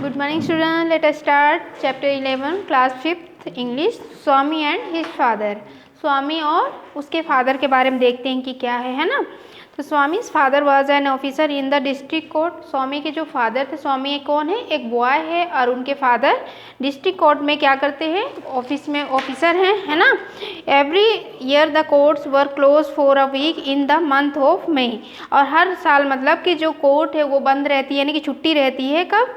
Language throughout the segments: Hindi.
Good morning students. Let us start chapter 11 class 5th English. Swami and his father. स्वामी और उसके फादर के बारे में देखते हैं कि क्या है ना। तो स्वामी's father was an officer in the district court. स्वामी के जो फादर थे, स्वामी कौन है, एक बॉय है और उनके फादर डिस्ट्रिक्ट कोर्ट में क्या करते हैं, ऑफिस में ऑफिसर हैं, है ना। Every year the courts were close for a week in the month of May. और हर साल मतलब कि जो कोर्ट है वो बंद रहती है, यानी कि छुट्टी रहती है कब,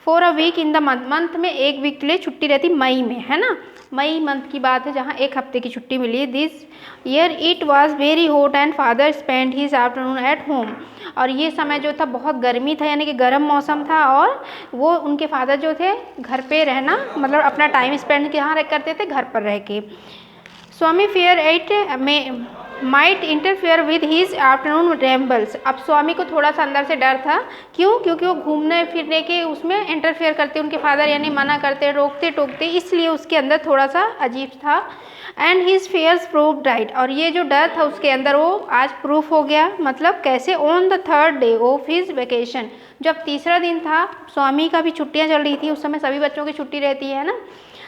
for a week in the month में एक वीक के लिए छुट्टी रहती मई में, है ना। मई मंथ की बात है जहाँ एक हफ्ते की छुट्टी मिली है. This year it was very hot and father spend his afternoon at home. और ये समय जो था बहुत गर्मी था, यानी कि गर्म मौसम था और वो उनके फादर जो थे घर पे रहना मतलब अपना टाइम स्पेंड कहाँ करते थे, घर पर रह के. Swami fear at might interfere with his afternoon rambles. अब स्वामी को थोड़ा सा अंदर से डर था. क्यों? क्योंकि वो घूमने फिरने के उसमें इंटरफेयर करते उनके फादर, यानी मना करते, रोकते टोकते, इसलिए उसके अंदर थोड़ा सा अजीब था. And his fears proved right. और ये जो डर था उसके अंदर वो आज प्रूफ हो गया. मतलब कैसे? On the third day of his vacation. जब तीसरा दिन था, स्वामी का भी छुट्टियाँ चल रही थी, उस समय सभी बच्चों की छुट्टी रहती है ना,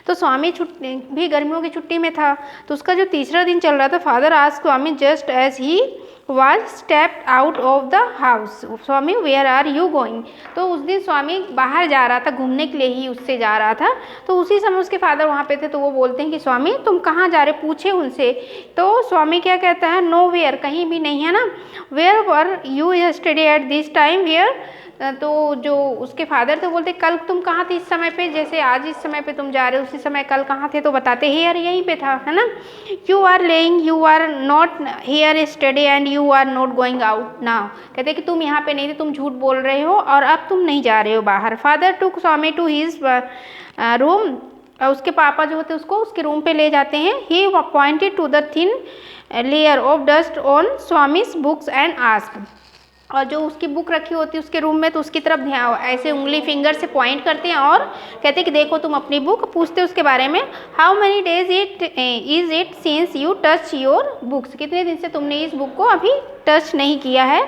तो स्वामी छुट्टी भी गर्मियों की छुट्टी में था. तो उसका जो तीसरा दिन चल रहा था, father asked Swami just as he was stepped out of the house, Swami where are you going. तो उस दिन स्वामी बाहर जा रहा था, घूमने के लिए ही उससे जा रहा था. तो उसी समय उसके फादर वहाँ पे थे, तो वो बोलते हैं कि स्वामी तुम कहाँ जा रहे, पूछे उनसे. तो स्वामी क्या कहता है, नो वेयर, कहीं भी नहीं, है ना. Where were you yesterday at this time where. तो जो उसके फादर थे बोलते कल तुम कहाँ थे इस समय पे, जैसे आज इस समय पे तुम जा रहे हो उसी समय कल कहाँ थे, तो बताते हेयर यहीं पे था, है ना. You are laying, you are not here study and you are not going out now. कहते कि तुम यहाँ पे नहीं थे, तुम झूठ बोल रहे हो और अब तुम नहीं जा रहे हो बाहर. Father took Swami to his room. उसके पापा जो होते उसको उसके रूम पे ले जाते हैं. He pointed to the thin layer of dust on Swami's books and asked. और जो उसकी बुक रखी होती है उसके रूम में, तो उसकी तरफ ध्यान ऐसे उंगली फिंगर से पॉइंट करते हैं और कहते हैं कि देखो तुम अपनी बुक. पूछते उसके बारे में, how many days is it since you touch your books. कितने दिन से तुमने इस बुक को अभी टच नहीं किया है,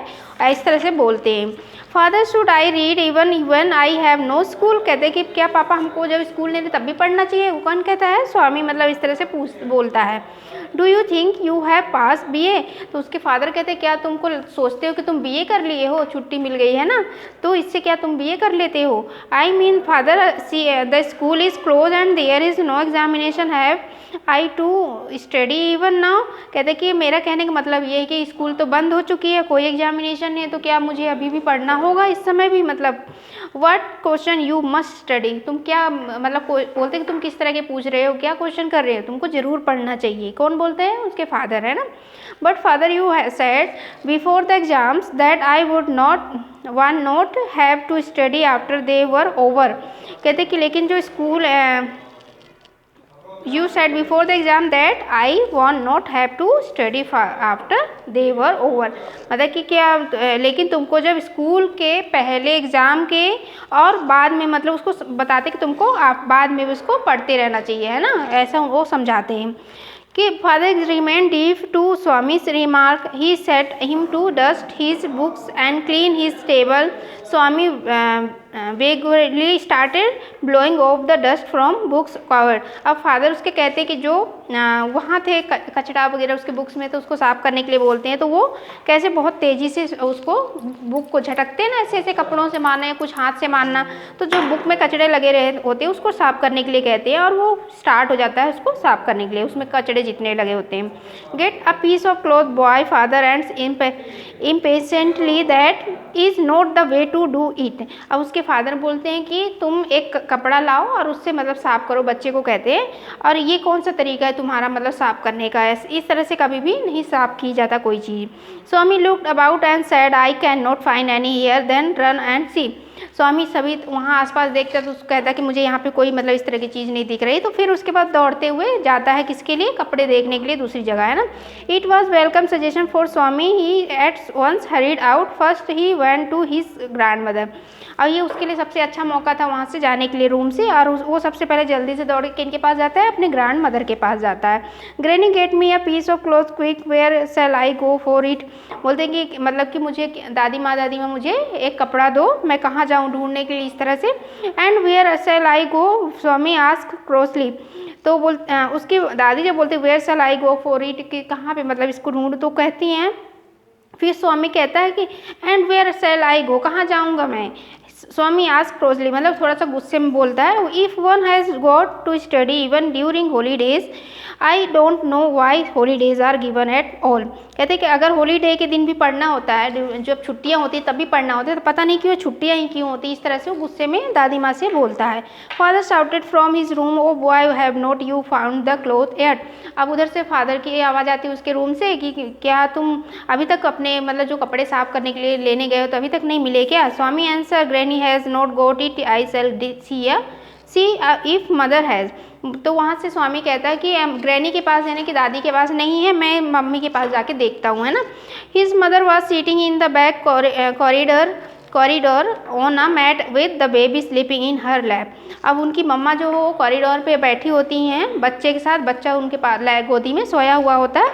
इस तरह से बोलते हैं. Father should I read even when I have no school. कहते हैं कि क्या पापा हमको जब स्कूल नहीं थे तब भी पढ़ना चाहिए. वो कौन कहता है, स्वामी मतलब इस तरह से बोलता है. Do you think you have pass BA. तो उसके फादर कहते हैं क्या तुमको सोचते हो कि तुम BA कर लिए हो, छुट्टी मिल गई है ना, तो इससे क्या तुम BA कर लेते हो. I mean father the school is close and there is no examination have I to study even now. कहते कि मेरा कहने का मतलब ये है कि स्कूल तो बंद हो चुकी है, कोई एग्जामिनेशन नहीं है, तो क्या मुझे अभी भी पढ़ना होगा इस समय भी. मतलब what question you must study. तुम क्या मतलब बोलते कि तुम किस तरह के पूछ रहे हो, क्या क्वेश्चन कर रहे हो, तुमको जरूर पढ़ना चाहिए. कौन बोलते हैं, उसके फादर, है ना. But father you said before the exams that I would not have to study after they were over. कहते कि लेकिन जो school You said before the exam that I want not have to study after they were over. मतलब कि क्या, लेकिन तुमको जब स्कूल के पहले एग्ज़ाम के और बाद में मतलब उसको बताते कि तुमको आप बाद में उसको पढ़ते रहना चाहिए, है ना, ऐसा वो समझाते हैं. कि father remain deaf to Swami's remark. He set him to dust his books and clean his table. Swami vigorously started blowing off the dust from books cover. अब फादर उसके कहते हैं कि जो वहाँ थे कचरा वगैरह उसके बुक्स में, तो उसको साफ़ करने के लिए बोलते हैं. तो वो कैसे बहुत तेज़ी से उसको बुक को झटकते हैं ना, ऐसे ऐसे कपड़ों से मारना या कुछ हाथ से मारना, तो जो बुक में कचड़े लगे रहे होते हैं उसको साफ़ करने के लिए कहते हैं. और वो स्टार्ट हो जाता है उसको साफ़ करने के लिए, उसमें कचड़े जितने लगे होते हैं. Get a piece of cloth boy father and impatiently that is not the way to do it. अब उसके फादर बोलते हैं कि तुम एक कपड़ा लाओ और उससे मतलब साफ़ करो, बच्चे को कहते हैं. और ये कौन सा तरीका है तुम्हारा मतलब साफ़ करने का, इस तरह से कभी भी नहीं साफ़ की जाता कोई चीज़. Swami looked about and said I can not find any here then run and see. Swami सभी वहाँ आसपास देखता तो उसको कहता कि मुझे यहाँ पे कोई मतलब इस तरह की चीज़ नहीं दिख रही. तो फिर उसके बाद दौड़ते हुए जाता है किसके लिए, कपड़े देखने के लिए दूसरी जगह, है ना. It was welcome suggestion for Swami. He at once hurried out. First he went to his grandmother. और ये उसके लिए सबसे अच्छा मौका था वहाँ से जाने के लिए रूम से, और वो सबसे पहले जल्दी से दौड़ के इनके पास जाता है, अपने ग्रैंड मदर के पास जाता है। Granny get me a piece of cloth quick, where shall I go for it. बोलते हैं कि मतलब कि मुझे दादी माँ मुझे एक कपड़ा दो, मैं कहाँ जाऊँ ढूंढने के लिए, इस तरह से। And where shall I go, Swami ask crossly. तो उसकी दादी जब बोलते where shall I go for it, कि कहाँ पे मतलब इसको ढूंढ, तो कहती हैं, फिर स्वामी कहता है कि एंड वेयर सेल आई गो, कहाँ जाऊँगा मैं। स्वामी आस्क क्लोजली, मतलब थोड़ा सा गुस्से में बोलता है। If one has got to study even during holidays, I don't know why holidays are given at all. कहते हैं कि अगर हॉलीडे के दिन भी पढ़ना होता है, जब छुट्टियां होती है तब भी पढ़ना होता है, तो पता नहीं क्यों छुट्टियां ही क्यों होती, इस तरह से वो गुस्से में दादी माँ से बोलता है। Father shouted from his room, oh boy have not you found the cloth yet. अब उधर से फादर की आवाज़ आती है उसके रूम से कि क्या तुम अभी तक अपने मतलब जो कपड़े साफ करने के लिए लेने गए हो तो अभी तक नहीं मिले क्या। Swami answer, granny has not got it, I shall see if mother has. तो वहाँ से स्वामी कहता है कि ग्रैनी के पास यानी कि दादी के पास नहीं है, मैं मम्मी के पास जाके देखता हूँ, है ना। His mother was sitting in the back corridor on a mat with the baby sleeping in her lap. अब उनकी मम्मा जो हो कॉरिडोर पे बैठी होती हैं बच्चे के साथ, बच्चा उनके पास गोदी में सोया हुआ होता है।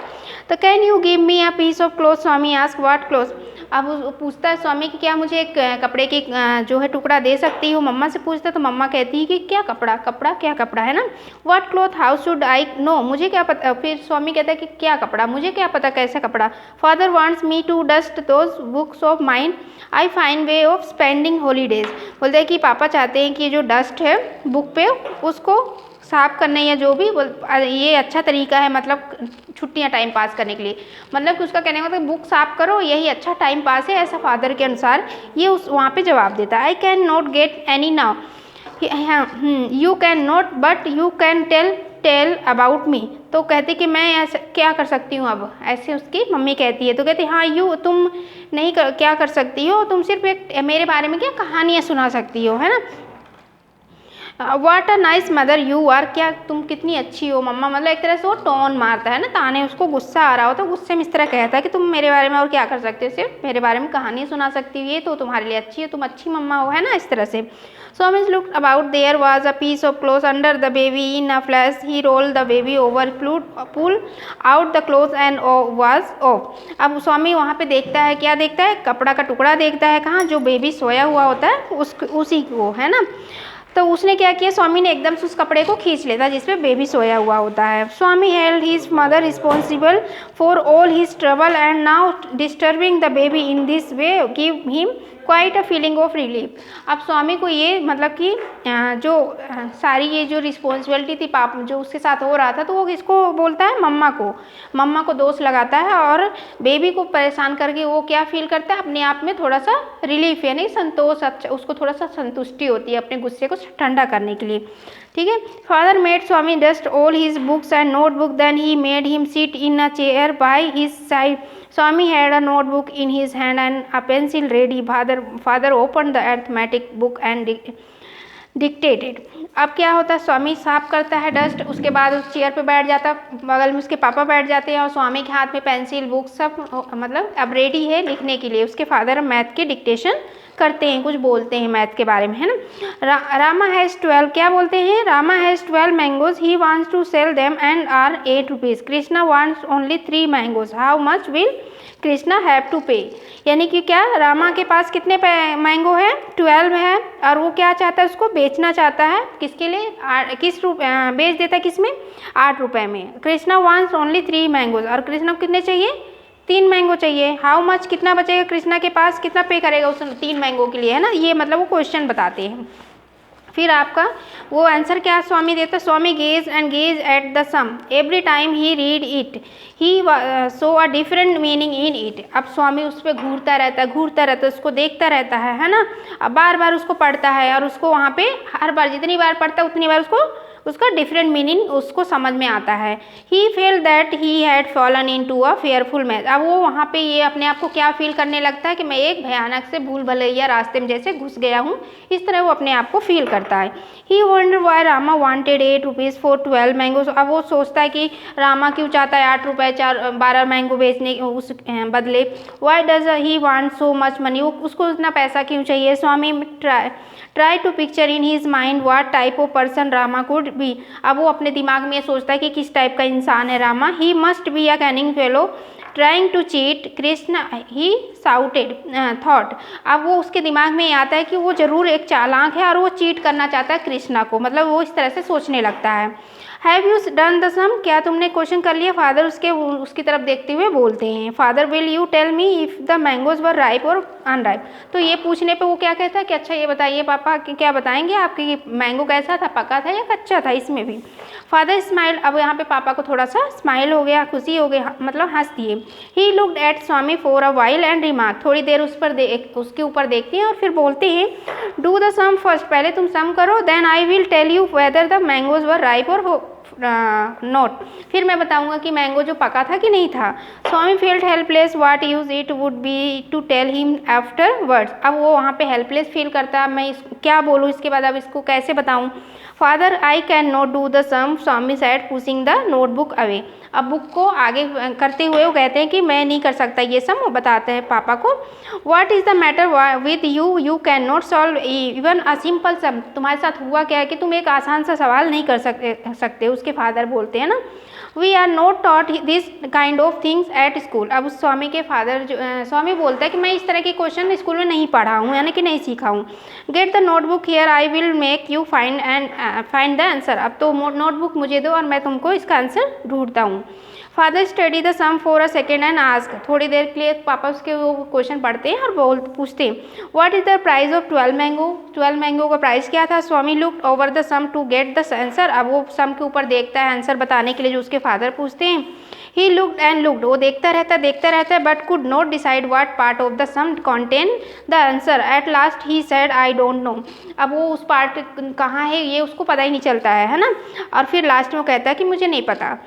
तो can you give me a piece of cloth, Swami ask what cloth. अब पूछता है स्वामी कि क्या मुझे एक कपड़े की जो है टुकड़ा दे सकती हो, मम्मा से पूछता है। तो मम्मा कहती है कि क्या कपड़ा, क्या कपड़ा, है ना। What cloth, how should I know, मुझे क्या पता। फिर स्वामी कहता है कि क्या कपड़ा, मुझे क्या पता कैसा कपड़ा। Father wants me to dust those books of mind, I find way of spending holidays. बोलते हैं कि पापा चाहते हैं कि जो डस्ट है बुक पे उसको साफ करने या जो भी ये अच्छा तरीका है, मतलब छुट्टियां टाइम पास करने के लिए, मतलब कि उसका कहने का मतलब बुक साफ करो यही अच्छा टाइम पास है, ऐसा फादर के अनुसार ये उस वहाँ पे जवाब देता है। I can not get any now, you can not but you can tell about me. तो कहते कि मैं ऐसा क्या कर सकती हूँ अब, ऐसे उसकी मम्मी कहती है। तो कहती हाँ तुम नहीं क्या कर सकती हो, तुम सिर्फ एक मेरे बारे में क्या कहानियाँ सुना सकती हो, है ना। What a nice mother you are, क्या तुम कितनी अच्छी हो मम्मा, मतलब एक तरह से वो टोन मारता है ना ताने, उसको गुस्सा आ रहा हो तो गुस्से में इस तरह कहता है कि तुम मेरे बारे में और क्या कर सकते हो, सिर्फ मेरे बारे में कहानी सुना सकती हो, ये तो तुम्हारे लिए अच्छी है, तुम अच्छी मम्मा हो, है ना, इस तरह से। Swami looked about, there was a piece of cloth under the baby, in a flash he rolled the baby over, pull out the cloth and was off. अब स्वामी वहाँ पे देखता है, क्या देखता है, कपड़ा का टुकड़ा देखता है, कहाँ, जो बेबी सोया हुआ होता है उसी को, है ना। तो उसने क्या किया, स्वामी ने एकदम से उस कपड़े को खींच लेता जिसपे बेबी सोया हुआ होता है। Swami held his mother responsible for all his trouble and now disturbing the baby in this way give him quite a feeling of relief. अब स्वामी को ये मतलब कि जो सारी ये जो रिस्पॉन्सिबिलिटी थी पाप जो उसके साथ हो रहा था, तो वो किसको बोलता है, मम्मा को दोष लगाता है, और बेबी को परेशान करके वो क्या फील करता है, अपने आप में थोड़ा सा रिलीफ यानी संतोष, अच्छा उसको थोड़ा सा संतुष्टि होती है अपने गुस्से को ठंडा करने के लिए, ठीक है। Father made Swami dust all his books and notebook, then he made him sit in a chair by his side. Swami had a notebook in his hand and a pencil ready. Father opened the arithmetic book and dictated. अब क्या होता है, स्वामी साफ करता है डस्ट, उसके बाद उस चेयर पे बैठ जाता, बगल में उसके पापा बैठ जाते हैं और स्वामी के हाथ में पेंसिल बुक सब मतलब अब रेडी है लिखने के लिए। उसके फादर मैथ के डिक्टेशन करते हैं, कुछ बोलते हैं मैथ के बारे में, है ना। रामा हैज़ 12, क्या बोलते हैं, Rama has 12 mangoes, he wants to sell them and are 8 rupees. Krishna wants only 3 mangoes, how much will Krishna have to pay. यानी कि क्या, रामा के पास कितने मैंगो है, 12 है, और वो क्या चाहता है, उसको बेचना चाहता है, किसके लिए, बेच देता है किसमें, 8 रुपये में। कृष्णा वांट्स ओनली 3 मैंगोज, और कृष्णा को कितने चाहिए, 3 मैंगो चाहिए। हाउ मच, कितना बचेगा कृष्णा के पास, कितना पे करेगा उस 3 मैंगो के लिए, है ना। ये मतलब वो क्वेश्चन बताते हैं। फिर आपका वो आंसर क्या स्वामी देता है, Swami gaze at the sum, every time he read it he saw a different meaning in it. अब स्वामी उस पर घूरता रहता है, उसको देखता रहता है ना। अब बार बार उसको पढ़ता है और उसको वहाँ पे हर बार जितनी बार पढ़ता है उतनी बार उसको उसका डिफरेंट मीनिंग उसको समझ में आता है। He felt that he had fallen into a fearful match. अब वो वहाँ पे ये अपने आप को क्या फील करने लगता है कि मैं एक भयानक से भूल भलैया रास्ते में जैसे घुस गया हूँ, इस तरह वो अपने आप को फील करता है। He wonder why Rama wanted 8 rupees for 12 mangoes. अब वो सोचता है कि रामा क्यों चाहता है 8 रुपये 12 मैंगो बेचने उस बदले। Why does he want so much money, उसको उतना पैसा क्यों चाहिए। Swami try to picture in his mind what type of person Rama could be. अब वो अपने दिमाग में सोचता है कि किस टाइप का इंसान है Rama. He must be a cunning fellow trying to cheat Krishna he shouted thought. अब वो उसके दिमाग में ये आता है कि वो ज़रूर एक चालाक है और वो चीट करना चाहता है कृष्णा को, मतलब वो इस तरह से सोचने लगता है। हैव यू डन द सम, क्या तुमने क्वेश्चन कर लिया। फादर उसकी तरफ देखते हुए बोलते हैं। Father will you tell me if the mangoes were ripe or unripe. तो ये पूछने पे वो क्या कहता है कि अच्छा ये बताइए पापा कि क्या बताएंगे आपके मैंगो कैसा था, पका था या कच्चा था इसमें भी। फादर स्माइल, अब यहाँ पे पापा को थोड़ा सा स्माइल हो गया, खुशी हो गया, मतलब हंस दिए। He looked at Swami for a while and remark, थोड़ी देर उसके ऊपर देखते हैं और फिर बोलते हैं डू द सम फर्स्ट, पहले तुम सम करो, then I will tell you whether the mangoes were ripe or not, फिर मैं बताऊंगा कि मैंगो जो पका था कि नहीं था। Swami felt helpless what use it would be to tell him afterwards. अब वो वहाँ पे हेल्पलेस फील करता, मैं क्या बोलूँ इसके बाद, अब इसको कैसे बताऊँ। Father I can not do the sum, Swami said pushing the notebook away. अब बुक को आगे करते हुए वो कहते हैं कि मैं नहीं कर सकता ये सम, वो बताते हैं पापा को। What is the matter with you, you can not solve even a simple सम, तुम्हारे साथ हुआ क्या है कि तुम एक आसान सा सवाल नहीं कर सकते। उसके फादर बोलते हैं ना we are not taught this kind of things at school. अब उस स्वामी के फादर स्वामी बोलता है कि मैं इस तरह के क्वेश्चन स्कूल में नहीं पढ़ा हूँ, यानी कि नहीं सीखा हूँ। Get the notebook here I will make you find the answer. अब तो नोटबुक मुझे दो और मैं तुमको इसका आंसर ढूंढता हूँ। Father study the sum for a second and ask, थोड़ी देर के लिए पापा उसके वो क्वेश्चन पढ़ते हैं और पूछते हैं what is the price of 12 mango, 12 mango का प्राइस क्या था। Swami looked over the sum to get the answer, अब वो सम के ऊपर देखता है आंसर बताने के लिए जो उसके फादर पूछते हैं। ही लुक्ड एंड लुक्ड, वो देखता रहता है but could not decide what part of the sum contain the answer. At last he said I don't know, अब वो उस पार्ट कहाँ है ये उसको पता ही नहीं चलता है ना। और फिर लास्ट में वो कहता है कि मुझे नहीं पता।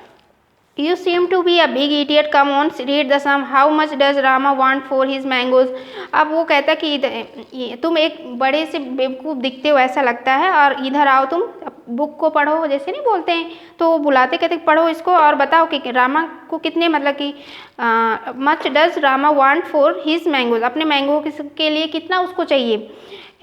You seem to be a big idiot. Come on, read the sum. How much does Rama want for his mangoes? अब वो कहता कि तुम एक बड़े से बेवकूफ़ दिखते हो ऐसा लगता है, और इधर आओ तुम बुक को पढ़ो, जैसे नहीं बोलते हैं तो वो बुलाते कहते पढ़ो इसको और बताओ कि रामा को कितने, मतलब कि much does Rama want for his mangoes, अपने मैंगो के लिए कितना उसको चाहिए।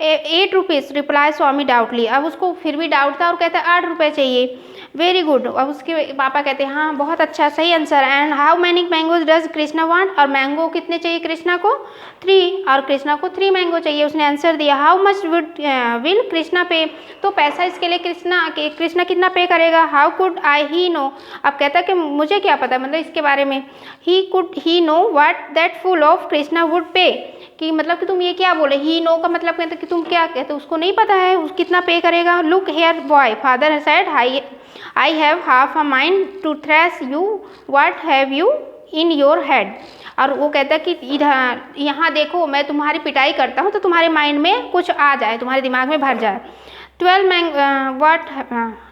8 रुपीज़ रिप्लाई स्वामी डाउटली, अब उसको फिर भी डाउट था और कहता है 8 रुपये चाहिए। वेरी गुड, अब उसके पापा कहते हैं हाँ बहुत अच्छा, सही answer. And how many mangoes does Krishna want, और मैंगो कितने चाहिए कृष्णा को 3, और कृष्णा को 3 मैंगो चाहिए, उसने आंसर दिया। हाउ मच विल कृष्णा पे, तो पैसा इसके लिए कृष्णा कितना पे करेगा। How could I he know, अब कहता है कि मुझे क्या पता, मतलब इसके बारे में। He know what that fool of Krishna would pay, कि मतलब कि तुम ये क्या बोले। ही नो का मतलब कहते कि तुम क्या कहते, उसको नहीं पता है कितना पे करेगा। Look here boy, father said I have half a mind to thrash you. What have you in your head? और वो कहता है कि इधर यहाँ देखो मैं तुम्हारी पिटाई करता हूँ तो तुम्हारे माइंड में कुछ आ जाए, तुम्हारे दिमाग में भर जाए।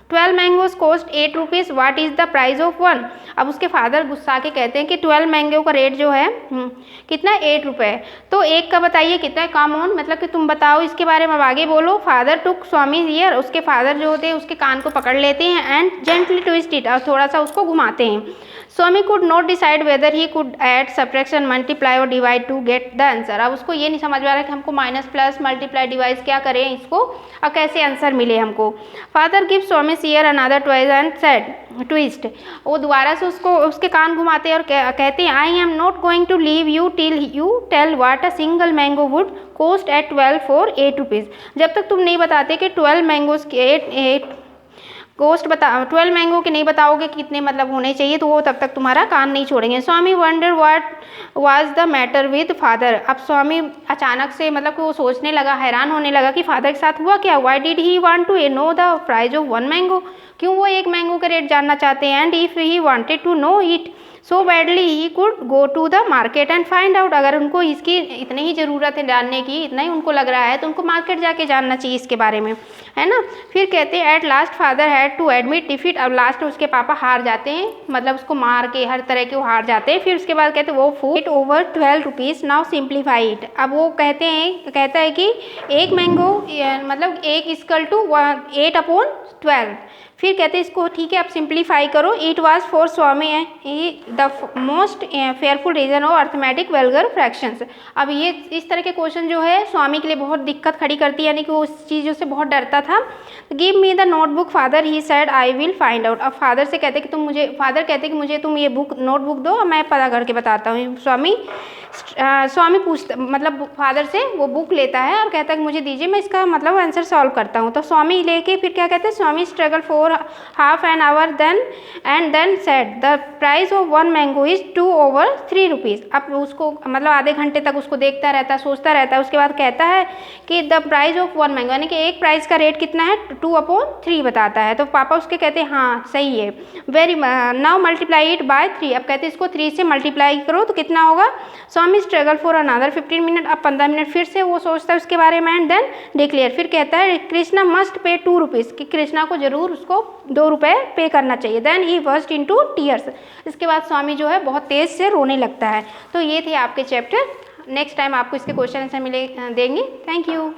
12 mangoes cost 8 rupees, what is the price of 1। अब उसके फादर गुस्सा के कहते हैं कि 12 मैंगो का रेट जो है कितना 8 रुपये, तो एक का बताइए कितना है। कम ऑन, मतलब कि तुम बताओ इसके बारे में, अब आगे बोलो। फादर टुक स्वामी ईयर, उसके फादर जो होते हैं उसके कान को पकड़ लेते हैं एंड जेंटली ट्विस्ट इट, और थोड़ा सा उसको घुमाते हैं। Swami could not decide whether he could add subtraction multiply और divide to get the answer. अब उसको ये नहीं समझ में आ रहा कि हमको माइनस प्लस मल्टीप्लाई डिवाइड क्या करें इसको और कैसे आंसर मिले हमको। Father give Swami ear another twice and said twist, वो दोबारा से उसके कान घुमाते हैं और कहते हैं I am not going to leave you till you tell what a single mango would cost at 12 for 8 rupees. जब तक तुम नहीं बताते कि 12 मैंगोज के 8 कॉस्ट 12 मैंगो के नहीं बताओगे कितने मतलब होने चाहिए, तो वो तब तक तुम्हारा कान नहीं छोड़ेंगे। Swami wonder what was the matter with father, अब स्वामी अचानक से मतलब कि वो सोचने लगा, हैरान होने लगा कि फादर के साथ हुआ क्या। Why did he want to know the price of 1 mango, क्यों वो एक मैंगो का रेट जानना चाहते हैं। And if he wanted to know it so badly he could go to the market and find out. अगर उनको इसकी इतनी ही ज़रूरत है जानने की, इतना ही उनको लग रहा है, तो उनको मार्केट जाके जानना चाहिए इसके बारे में, है ना। फिर कहते हैं at last father had to admit defeat. अब लास्ट में उसके पापा हार जाते हैं, मतलब उसको मार के हर तरह के वो हार जाते हैं। फिर उसके बाद कहते हैं वो food over 12 rupees, now simplify it. अब वो कहता है कि एक मैंगो मतलब 1 इक्वल टू 8/12। फिर कहते हैं इसको ठीक है आप सिंप्लीफाई करो। It was for Swami the most fearful region of arithmetic vulgar fractions. अब ये इस तरह के क्वेश्चन जो है स्वामी के लिए बहुत दिक्कत खड़ी करती है, यानी कि वो उस चीज़ों से बहुत डरता था। Give me the notebook father he said I will find out. अब फादर से कहते कि तुम मुझे, फादर कहते कि मुझे तुम ये नोटबुक दो और मैं पता करके बताता हूँ। स्वामी पूछता, मतलब फादर से वो बुक लेता है और कहता है कि मुझे दीजिए, मैं इसका मतलब आंसर सॉल्व करता हूँ। तो स्वामी लेके फिर क्या कहते हैं, Swami struggle for half an hour then said the price of 1 mango is 2/3 rupees. अब उसको मतलब आधे घंटे तक उसको देखता रहता है, सोचता रहता है। उसके बाद कहता है कि द प्राइस ऑफ 1 मैंगो, यानी कि एक प्राइस का रेट कितना है, 2/3 बताता है। तो पापा उसके कहते हैं हाँ सही है, very now multiply it by 3। अब कहते हैं इसको 3 से मल्टीप्लाई करो तो कितना होगा। स्वामी स्ट्रगल फॉर अनदर 15 मिनट। अब 15 मिनट फिर से वो सोचता है उसके बारे में एंड देन डिक्लेयर। फिर कहता है कृष्णा मस्ट पे 2 रुपीज़, कि कृष्णा को जरूर उसको 2 रुपये पे करना चाहिए। Then he burst into tears. इसके बाद स्वामी जो है बहुत तेज़ से रोने लगता है। तो ये थे आपके चैप्टर। नेक्स्ट टाइम आपको इसके क्वेश्चन आंसर देंगे। Thank you.